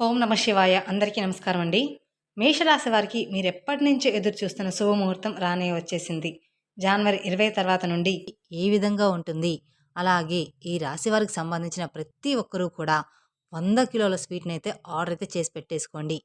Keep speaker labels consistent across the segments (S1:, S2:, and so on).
S1: ఓం నమ శివాయ. అందరికీ నమస్కారం అండి. మేషరాశి వారికి మీరు ఎప్పటి నుంచో ఎదురు చూస్తున్న శుభముహూర్తం రానే వచ్చేసింది. జనవరి 20 తర్వాత నుండి ఏ విధంగా ఉంటుంది? అలాగే ఈ రాశి వారికి సంబంధించిన ప్రతి ఒక్కరూ కూడా 100 కిలోల స్వీట్‌ని అయితే ఆర్డర్ అయితే చేసి పెట్టేసుకోండి.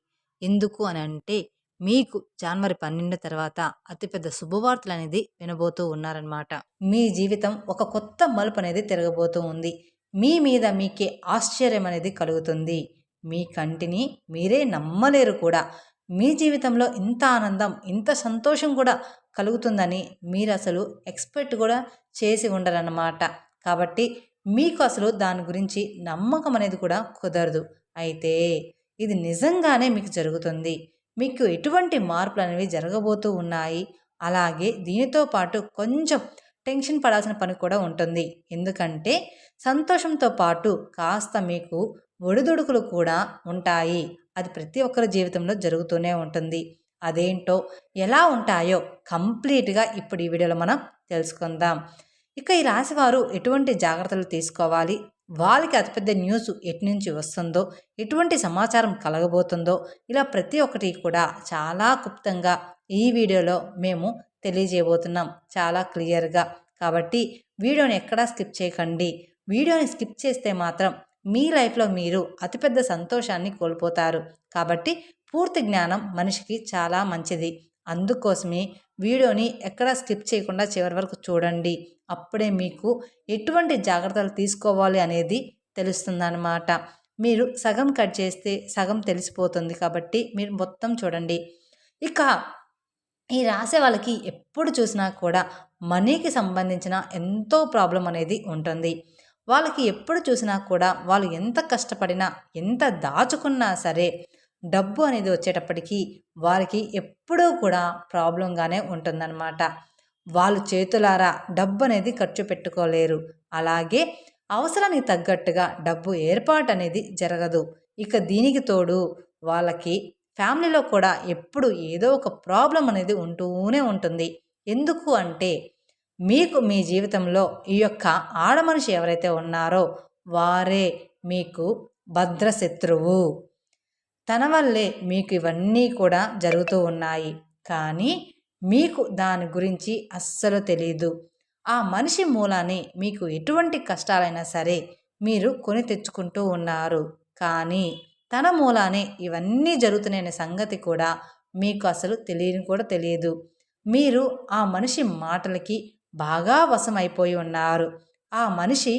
S1: ఎందుకు అని అంటే మీకు జనవరి 12 తర్వాత అతిపెద్ద శుభవార్తలు అనేది వినబోతూ ఉన్నారనమాట. మీ జీవితం ఒక కొత్త మలుపు అనేది తిరగబోతూ ఉంది. మీ మీద మీకే ఆశ్చర్యం అనేది కలుగుతుంది. మీ కంటిని మీరే నమ్మలేరు కూడా. మీ జీవితంలో ఇంత ఆనందం, ఇంత సంతోషం కూడా కలుగుతుందని మీరు అసలు ఎక్స్‌పెక్ట్ కూడా చేసి ఉండరన్నమాట. కాబట్టి మీకు అసలు దాని గురించి నమ్మకం అనేది కూడా కుదరదు. అయితే ఇది నిజంగానే మీకు జరుగుతుంది. మీకు ఎటువంటి మార్పులనేవి జరగబోతూ ఉన్నాయి. అలాగే దీనితో పాటు కొంచెం టెన్షన్ పడాల్సిన పని కూడా ఉంటుంది. ఎందుకంటే సంతోషంతో పాటు కాస్త మీకు ఒడిదుడుకులు కూడా ఉంటాయి. అది ప్రతి ఒక్కరి జీవితంలో జరుగుతూనే ఉంటుంది. అదేంటో ఎలా ఉంటాయో కంప్లీట్‌గా ఇప్పుడు ఈ వీడియోలో మనం తెలుసుకుందాం. ఇక ఈ రాశివారు ఎటువంటి జాగ్రత్తలు తీసుకోవాలి? వాళ్ళకి అతిపెద్ద న్యూస్ ఎటునుంచి వస్తుందో, ఎటువంటి సమాచారం కలగబోతుందో, ఇలా ప్రతి ఒక్కటి కూడా చాలా క్లుప్తంగా ఈ వీడియోలో మేము తెలియజేయబోతున్నాం. చాలా క్లియర్‌గా. కాబట్టి వీడియోని ఎక్కడా స్కిప్ చేయకండి. వీడియోని స్కిప్ చేస్తే మాత్రం మీ లైఫ్‌లో మీరు అతిపెద్ద సంతోషాన్ని కోల్పోతారు. కాబట్టి పూర్తి జ్ఞానం మనిషికి చాలా మంచిది. అందుకోసమే వీడియోని ఎక్కడా స్కిప్ చేయకుండా చివరి వరకు చూడండి. అప్పుడే మీకు ఎటువంటి జాగ్రత్తలు తీసుకోవాలి అనేది తెలుస్తుందన్నమాట. మీరు సగం కట్ చేస్తే సగం తెలిసిపోతుంది. కాబట్టి మీరు మొత్తం చూడండి. ఇక ఈ రాసే వాళ్ళకి ఎప్పుడు చూసినా కూడా మనీకి సంబంధించిన ఎంతో ప్రాబ్లం అనేది ఉంటుంది. వాళ్ళకి ఎప్పుడు చూసినా కూడా వాళ్ళు ఎంత కష్టపడినా, ఎంత దాచుకున్నా సరే డబ్బు అనేది వచ్చేటప్పటికి వారికి ఎప్పుడూ కూడా ప్రాబ్లంగానే ఉంటుందన్నమాట. వాళ్ళు చేతులారా డబ్బు అనేది ఖర్చు పెట్టుకోలేరు. అలాగే అవసరానికి తగ్గట్టుగా డబ్బు ఏర్పాటు అనేది జరగదు. ఇక దీనికి తోడు వాళ్ళకి ఫ్యామిలీలో కూడా ఎప్పుడు ఏదో ఒక ప్రాబ్లం అనేది ఉంటూనే ఉంటుంది. ఎందుకు అంటే మీకు మీ జీవితంలో ఈ యొక్క ఆడమనిషి ఎవరైతే ఉన్నారో వారే మీకు భద్రశత్రువు. తన వల్లే మీకు ఇవన్నీ కూడా జరుగుతూ ఉన్నాయి. కానీ మీకు దాని గురించి అస్సలు తెలీదు. ఆ మనిషి మూలానే మీకు ఎటువంటి కష్టాలైనా సరే మీరు కొని తెచ్చుకుంటూ ఉన్నారు. కానీ తన మూలానే ఇవన్నీ జరుగుతున్నాయనే సంగతి కూడా మీకు అసలు తెలియని కూడా తెలియదు. మీరు ఆ మనిషి మాటలకి బాగా వశమైపోయి ఉన్నారు. ఆ మనిషి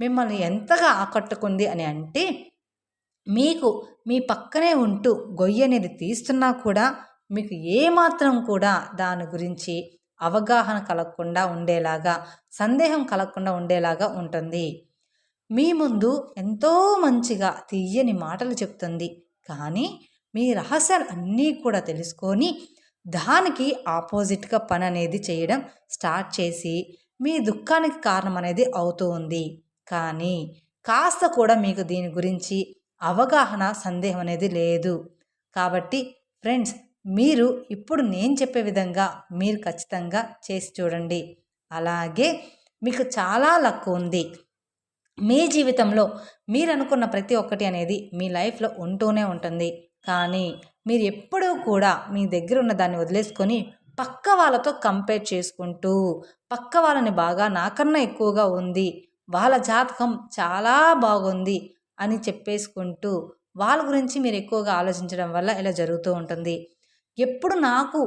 S1: మిమ్మల్ని ఎంతగా ఆకట్టుకుంది అని అంటే మీకు మీ పక్కనే ఉంటూ గొయ్యి అనేది తీస్తున్నా కూడా మీకు ఏమాత్రం కూడా దాని గురించి అవగాహన కలగకుండా ఉండేలాగా, సందేహం కలగకుండా ఉండేలాగా ఉంటుంది. మీ ముందు ఎంతో మంచిగా తీయని మాటలు చెప్తుంది. కానీ మీ రహస్యాలు అన్నీ కూడా తెలుసుకొని దానికి ఆపోజిట్గా పని అనేది చేయడం స్టార్ట్ చేసి మీ దుఃఖానికి కారణం అనేది అవుతూ ఉంది. కానీ కాస్త కూడా మీకు దీని గురించి అవగాహన, సందేహం అనేది లేదు. కాబట్టి ఫ్రెండ్స్, మీరు ఇప్పుడు నేను చెప్పే విధంగా మీరు ఖచ్చితంగా చేసి చూడండి. అలాగే మీకు చాలా లక్ ఉంది. మీ జీవితంలో మీరు అనుకున్న ప్రతి ఒక్కటి అనేది మీ లైఫ్లో ఉంటూనే ఉంటుంది. కానీ మీరు ఎప్పుడూ కూడా మీ దగ్గర ఉన్న దాన్ని వదిలేసుకొని పక్క వాళ్ళతో కంపేర్ చేసుకుంటూ, పక్క వాళ్ళని బాగా నాకన్నా ఎక్కువగా ఉంది, వాళ్ళ జాతకం చాలా బాగుంది అని చెప్పేసుకుంటూ వాళ్ళ గురించి మీరు ఎక్కువగా ఆలోచించడం వల్ల ఇలా జరుగుతూ ఉంటుంది. ఎప్పుడు నాకు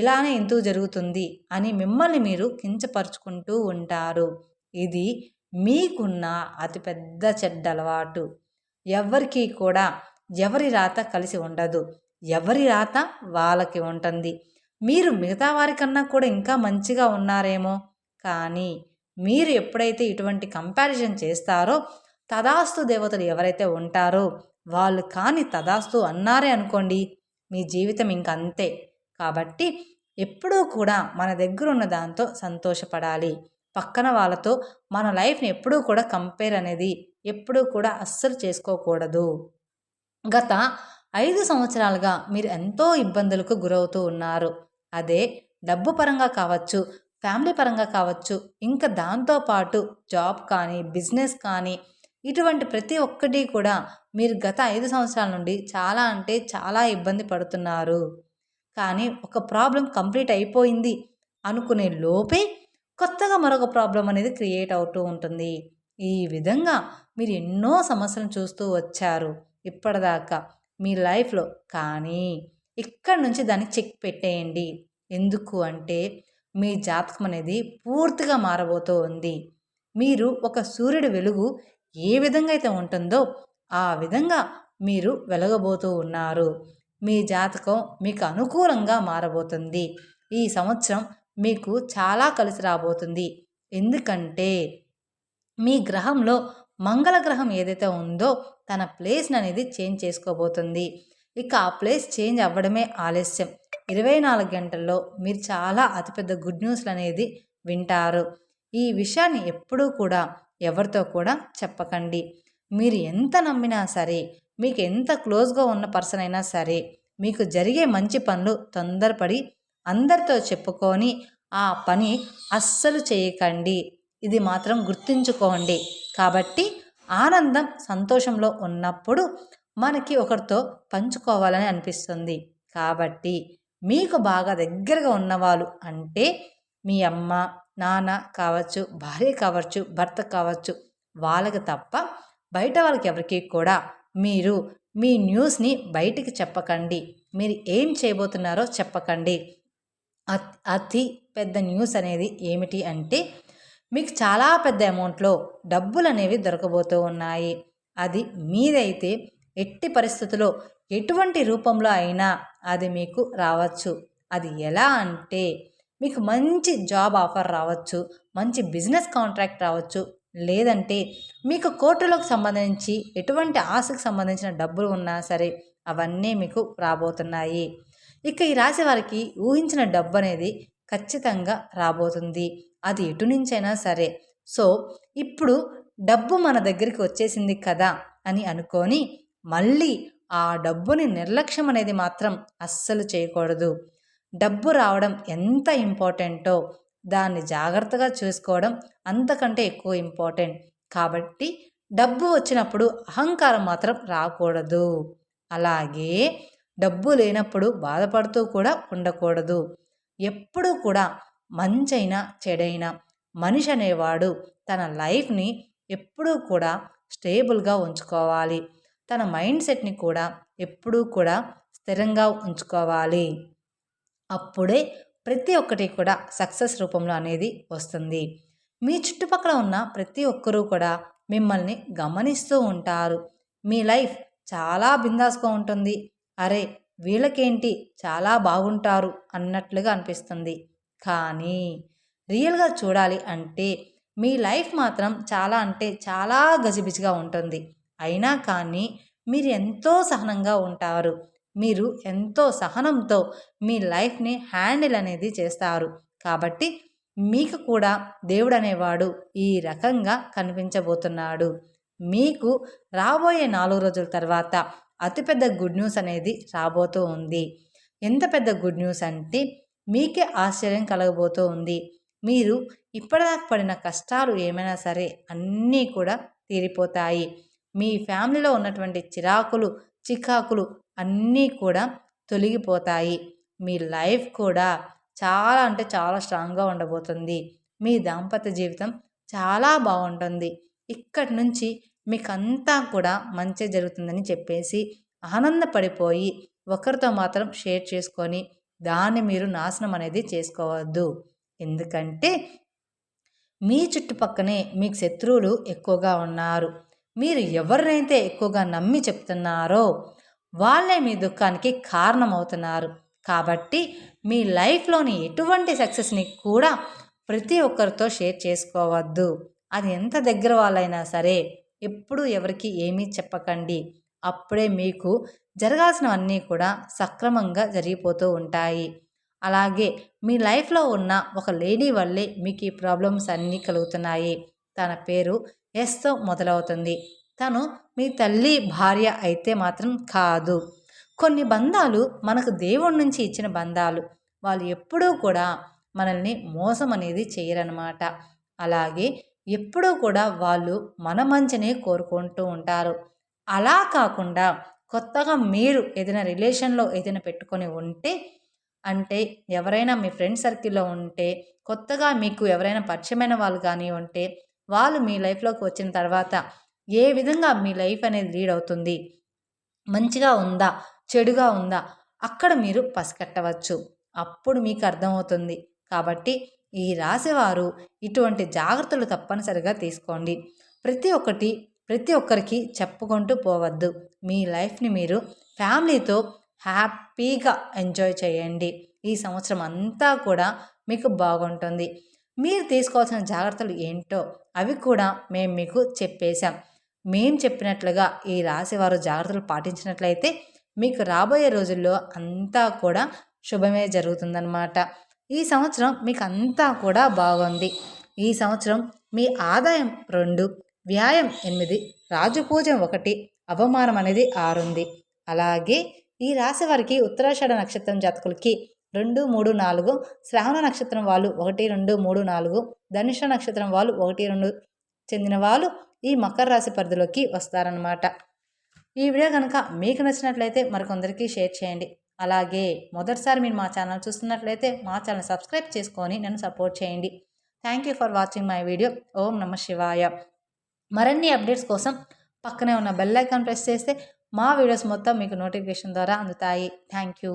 S1: ఇలానే ఎందుకు జరుగుతుంది అని మిమ్మల్ని మీరు కించపరుచుకుంటూ ఉంటారు. ఇది మీకున్న అతిపెద్ద చెడ్డ అలవాటు. ఎవరికీ కూడా ఎవరి రాత కలిసి ఉండదు. ఎవరి రాత వాళ్ళకి ఉంటుంది. మీరు మిగతా వారికన్నా కూడా ఇంకా మంచిగా ఉన్నారేమో, కానీ మీరు ఎప్పుడైతే ఇటువంటి కంపారిజన్ చేస్తారో తదాస్తు దేవతలు ఎవరైతే ఉంటారో వాళ్ళు కానీ తదాస్తు అన్నారే అనుకోండి, మీ జీవితం ఇంకంతే. కాబట్టి ఎప్పుడూ కూడా మన దగ్గర ఉన్న దాంతో సంతోషపడాలి. పక్కన వాళ్ళతో మన లైఫ్ని ఎప్పుడూ కూడా కంపేర్ అనేది ఎప్పుడూ కూడా అస్సలు చేసుకోకూడదు. గత 5 సంవత్సరాలుగా మీరు ఎంతో ఇబ్బందులకు గురవుతూ ఉన్నారు. అదే డబ్బు పరంగా కావచ్చు, ఫ్యామిలీ పరంగా కావచ్చు, ఇంకా దాంతోపాటు జాబ్ కానీ, బిజినెస్ కానీ, ఇటువంటి ప్రతి ఒక్కటి కూడా మీరు గత 5 సంవత్సరాల నుండి చాలా అంటే చాలా ఇబ్బంది పడుతున్నారు. కానీ ఒక ప్రాబ్లమ్ కంప్లీట్ అయిపోయింది అనుకునే లోపే కొత్తగా మరొక ప్రాబ్లమ్ అనేది క్రియేట్ అవుతూ ఉంటుంది. ఈ విధంగా మీరు ఎన్నో సమస్యలను చూస్తూ వచ్చారు ఇప్పటిదాకా మీ లైఫ్‌లో. కానీ ఇక్కడి నుంచి దానికి చెక్ పెట్టేయండి. ఎందుకు అంటే మీ జాతకం అనేది పూర్తిగా మారబోతూ ఉంది. మీరు ఒక సూర్యుడి వెలుగు ఏ విధంగా అయితే ఉంటుందో ఆ విధంగా మీరు వెలగబోతూ ఉన్నారు. మీ జాతకం మీకు అనుకూలంగా మారబోతుంది. ఈ సంవత్సరం మీకు చాలా కలిసి రాబోతుంది. ఎందుకంటే మీ గ్రహంలో మంగళ గ్రహం ఏదైతే ఉందో తన ప్లేస్‌ని అనేది చేంజ్ చేసుకోబోతుంది. ఇక ఆ ప్లేస్ చేంజ్ అవ్వడమే ఆలస్యం. 24 గంటల్లో మీరు చాలా అతిపెద్ద గుడ్ న్యూస్‌లు అనేది వింటారు. ఈ విషయాన్ని ఎప్పుడూ కూడా ఎవరితో కూడా చెప్పకండి. మీరు ఎంత నమ్మినా సరే, మీకు ఎంత క్లోజ్‌గా ఉన్న పర్సన్ అయినా సరే, మీకు జరిగే మంచి పనులు తొందరపడి అందరితో చెప్పుకొని ఆ పని అస్సలు చేయకండి. ఇది మాత్రం గుర్తుంచుకోండి. కాబట్టి ఆనందం, సంతోషంలో ఉన్నప్పుడు మనకి ఒకరితో పంచుకోవాలని అనిపిస్తుంది. కాబట్టి మీకు బాగా దగ్గరగా ఉన్నవాళ్ళు అంటే మీ అమ్మ, నాన్న కావచ్చు, భార్య కావచ్చు, భర్త కావచ్చు, వాళ్ళకి తప్ప బయట వాళ్ళకి ఎవరికీ కూడా మీరు మీ న్యూస్ని బయటికి చెప్పకండి. మీరు ఏం చేయబోతున్నారో చెప్పకండి. అతి పెద్ద న్యూస్ అనేది ఏమిటి అంటే మీకు చాలా పెద్ద అమౌంట్లో డబ్బులు అనేవి దొరకబోతూ ఉన్నాయి. అది మీదైతే ఎట్టి పరిస్థితుల్లో ఎటువంటి రూపంలో అయినా అది మీకు రావచ్చు. అది ఎలా అంటే మీకు మంచి జాబ్ ఆఫర్ రావచ్చు, మంచి బిజినెస్ కాంట్రాక్ట్ రావచ్చు, లేదంటే మీకు కోర్టులకు సంబంధించి ఎటువంటి ఆశకు సంబంధించిన డబ్బులు ఉన్నా సరే అవన్నీ మీకు రాబోతున్నాయి. ఇక ఈ రాశి వారికి ఊహించిన డబ్బు అనేది ఖచ్చితంగా రాబోతుంది. అది ఎటు నుంచైనా సరే. సో ఇప్పుడు డబ్బు మన దగ్గరికి వచ్చేసింది కదా అని అనుకొని మళ్ళీ ఆ డబ్బుని నిర్లక్ష్యం అనేది మాత్రం అస్సలు చేయకూడదు. డబ్బు రావడం ఎంత ఇంపార్టెంటో దాన్ని జాగ్రత్తగా చూసుకోవడం అంతకంటే ఎక్కువ ఇంపార్టెంట్. కాబట్టి డబ్బు వచ్చినప్పుడు అహంకారం మాత్రం రాకూడదు. అలాగే డబ్బు లేనప్పుడు బాధపడుతూ కూడా ఉండకూడదు. ఎప్పుడూ కూడా మంచైనా చెడైనా మనిషి అనేవాడు తన లైఫ్ని ఎప్పుడూ కూడా స్టేబుల్గా ఉంచుకోవాలి. తన మైండ్ సెట్ని కూడా ఎప్పుడూ కూడా స్థిరంగా ఉంచుకోవాలి. అప్పుడే ప్రతి ఒక్కటి కూడా సక్సెస్ రూపంలో అనేది వస్తుంది. మీ చుట్టుపక్కల ఉన్న ప్రతి ఒక్కరూ కూడా మిమ్మల్ని గమనిస్తూ ఉంటారు. మీ లైఫ్ చాలా బిందాస్గా ఉంటుంది. అరే వీళ్ళకేంటి చాలా బాగుంటారు అన్నట్లుగా అనిపిస్తుంది. కానీ రియల్గా చూడాలి అంటే మీ లైఫ్ మాత్రం చాలా అంటే చాలా గజిబిజిగా ఉంటుంది. అయినా కానీ మీరు ఎంతో సహనంగా ఉంటారు. మీరు ఎంతో సహనంతో మీ లైఫ్ని హ్యాండిల్ అనేది చేస్తారు. కాబట్టి మీకు కూడా దేవుడు అనేవాడు ఈ రకంగా కనిపించబోతున్నాడు. మీకు రాబోయే 4 రోజుల తర్వాత అతిపెద్ద గుడ్ న్యూస్ అనేది రాబోతూ ఉంది. ఎంత పెద్ద గుడ్ న్యూస్ అంటే మీకే ఆశ్చర్యం కలగబోతూ ఉంది. మీరు ఇప్పటిదాకా పడిన కష్టాలు ఏమైనా సరే అన్నీ కూడా తీరిపోతాయి. మీ ఫ్యామిలీలో ఉన్నటువంటి చిరాకులు, చికాకులు అన్నీ కూడా తొలగిపోతాయి. మీ లైఫ్ కూడా చాలా అంటే చాలా స్ట్రాంగ్గా ఉండబోతుంది. మీ దాంపత్య జీవితం చాలా బాగుంటుంది. ఇక్కడి నుంచి మీకంతా కూడా మంచి జరుగుతుందని చెప్పేసి ఆనందపడిపోయి ఒకరితో మాత్రం షేర్ చేసుకొని దాన్ని మీరు నాశనం అనేది చేసుకోవద్దు. ఎందుకంటే మీ చుట్టుపక్కనే మీకు శత్రువులు ఎక్కువగా ఉన్నారు. మీరు ఎవరినైతే ఎక్కువగా నమ్మి చెప్తున్నారో వాళ్ళే మీ దుఃఖానికి కారణమవుతున్నారు. కాబట్టి మీ లైఫ్లోని ఎటువంటి సక్సెస్ని కూడా ప్రతి ఒక్కరితో షేర్ చేసుకోవద్దు. అది ఎంత దగ్గర వాళ్ళైనా సరే ఎప్పుడూ ఎవరికి ఏమీ చెప్పకండి. అప్పుడే మీకు జరగాల్సినవన్నీ కూడా సక్రమంగా జరిగిపోతూ ఉంటాయి. అలాగే మీ లైఫ్లో ఉన్న ఒక లేడీ వల్లే మీకు ఈ ప్రాబ్లమ్స్ అన్నీ కలుగుతున్నాయి. తన పేరు ఎస్తో మొదలవుతుంది. తను మీ తల్లి భార్య అయితే మాత్రం కాదు. కొన్ని బంధాలు మనకు దేవుడి నుంచి ఇచ్చిన బంధాలు. వాళ్ళు ఎప్పుడూ కూడా మనల్ని మోసం అనేది చేయరనమాట. అలాగే ఎప్పుడూ కూడా వాళ్ళు మన మంచినే కోరుకుంటూ ఉంటారు. అలా కాకుండా కొత్తగా మీరు ఏదైనా రిలేషన్లో ఏదైనా పెట్టుకొని ఉంటే, అంటే ఎవరైనా మీ ఫ్రెండ్ సర్కిల్‌లో ఉంటే, కొత్తగా మీకు ఎవరైనా పరిచయమైన వాళ్ళు గాని ఉంటే, వాళ్ళు మీ లైఫ్‌లోకి వచ్చిన తర్వాత ఏ విధంగా మీ లైఫ్ అనేది లీడ్ అవుతుంది? మంచిగా ఉందా? చెడుగా ఉందా? అక్కడ మీరు పసికట్టవచ్చు. అప్పుడు మీకు అర్థమవుతుంది. కాబట్టి ఈ రాశివారు ఇటువంటి జాగ్రత్తలు తప్పనిసరిగా తీసుకోండి. ప్రతి ఒక్కటి ప్రతి ఒక్కరికి చెప్పుకుంటూ పోవద్దు. మీ లైఫ్‌ని మీరు ఫ్యామిలీతో హ్యాపీగా ఎంజాయ్ చేయండి. ఈ సంవత్సరం అంతా కూడా మీకు బాగుంటుంది. మీరు తీసుకోవాల్సిన జాగ్రత్తలు ఏంటో అవి కూడా మేము మీకు చెప్పేశాం. మేము చెప్పినట్లుగా ఈ రాశివారు జాగ్రత్తలు పాటించినట్లయితే మీకు రాబోయే రోజుల్లో అంతా కూడా శుభమే జరుగుతుందన్నమాట. ఈ సంవత్సరం మీకు అంతా కూడా బాగుంది. ఈ సంవత్సరం మీ ఆదాయం 2, వ్యాయం 8, రాజపూజ్యం 1, అవమానం అనేది 6 ఉంది. అలాగే ఈ రాశి వారికి ఉత్తరాషాఢ నక్షత్రం జాతకులకి 2, 3, 4, శ్రావణ నక్షత్రం వాళ్ళు 1, 2, 3, 4, ధనుష నక్షత్రం వాళ్ళు 1, 2 చెందిన వాళ్ళు ఈ మకర రాశి పరిధిలోకి వస్తారనమాట. ఈ వీడియో కనుక మీకు నచ్చినట్లయితే మరికొందరికి షేర్ చేయండి. అలాగే మొదటిసారి మీరు మా ఛానల్ చూస్తున్నట్లయితే మా ఛానల్ సబ్స్క్రైబ్ చేసుకొని నన్ను సపోర్ట్ చేయండి. Thank you for watching my video. ఓం నమః శివాయ. మరిన్ని అప్డేట్స్ కోసం పక్కనే ఉన్న బెల్ ఐకాన్ ప్రెస్ చేస్తే మా వీడియోస్ మొత్తం మీకు నోటిఫికేషన్ ద్వారా అందుతాయి. Thank you.